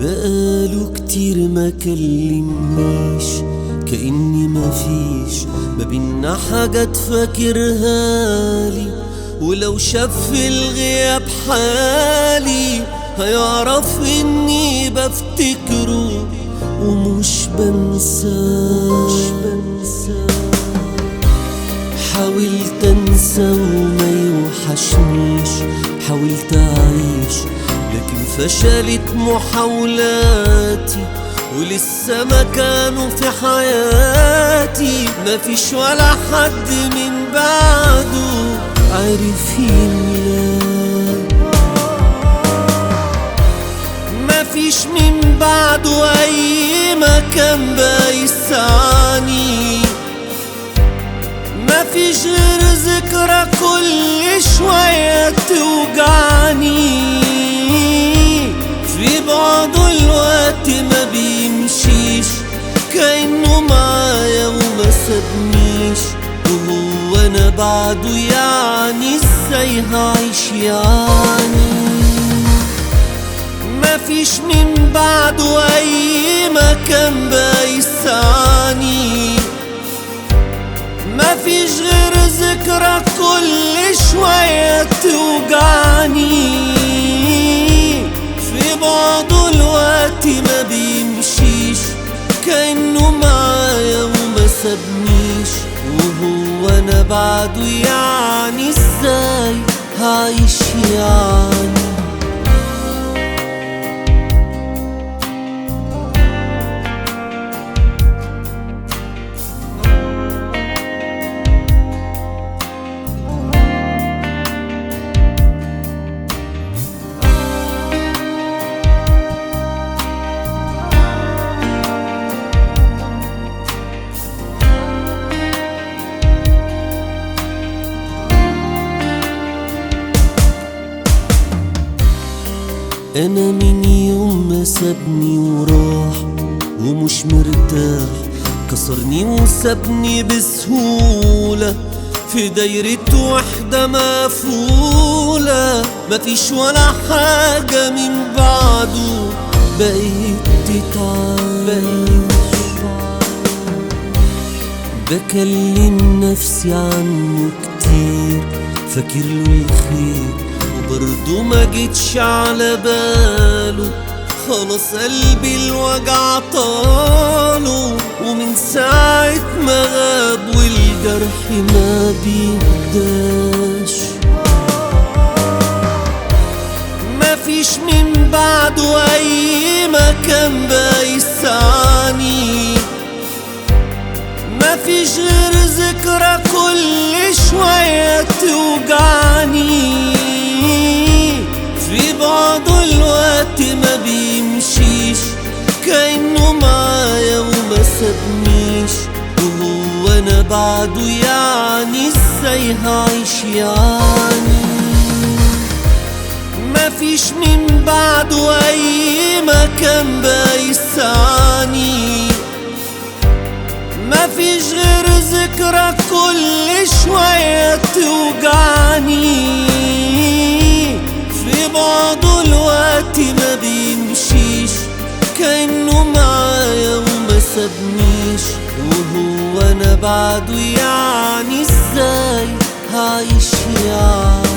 بقاله كتير ما كلمنيش، كأني مفيش ما بينا حاجة تفكرها لي. ولو شاف في الغياب حالي هيعرف اني بفتكره ومش بنساه. حاولت انسى وما يوحشنيش، حاولت اعيش لكن فشلت محاولاتي، ولسه مكانه في حياتي مفيش ولا حد من بعده عرف يملاه. مفيش من بعده اي مكان بيسعني، مفيش غير ذكرى كل شوية توجعني. في بعضه الوقت ما بيمشيش، كأنه معايا وما سابنيش، وهو انا بعده يعني ازاي هعيش يعني. مفيش من بعده اي مكان بيسعني، مفيش غير ذكرى كل شوية توجعني. في بعضه الوقت ما بيمشيش، كأنه معايا وما سابنيش، وهو انا بعده يعني ازاي هعيش يعني. أنا من يوم ما سابني وراح ومش مرتاح، كسرني وسابني بسهولة في دايرة وحدة مقفولة. مفيش ولا حاجة من بعده بقيت تتعب. بكلم نفسي عنه كتير، فاكر له الخير وبرضه ما جيتش على باله. خلاص قلبي الوجع طاله، ومن ساعة ما غاب والجرح ما بيهداش. مفيش من بعده أي مكان بيسعني، مفيش غير ذكرى كل شوية توجعني. في بعضه الوقت ما بيمشيش، كأنه معايا وما سابنيش، وهو انا بعده يعني ازاي هعيش يعني. مفيش من بعده اي مكان بيسعني، مفيش غير ذكرى كل شوية توجعني. في بعضه الوقت ما بيمشيش، كأنه معايا وما سابنيش، وهو انا بعده يعني ازاي هعيش يعني.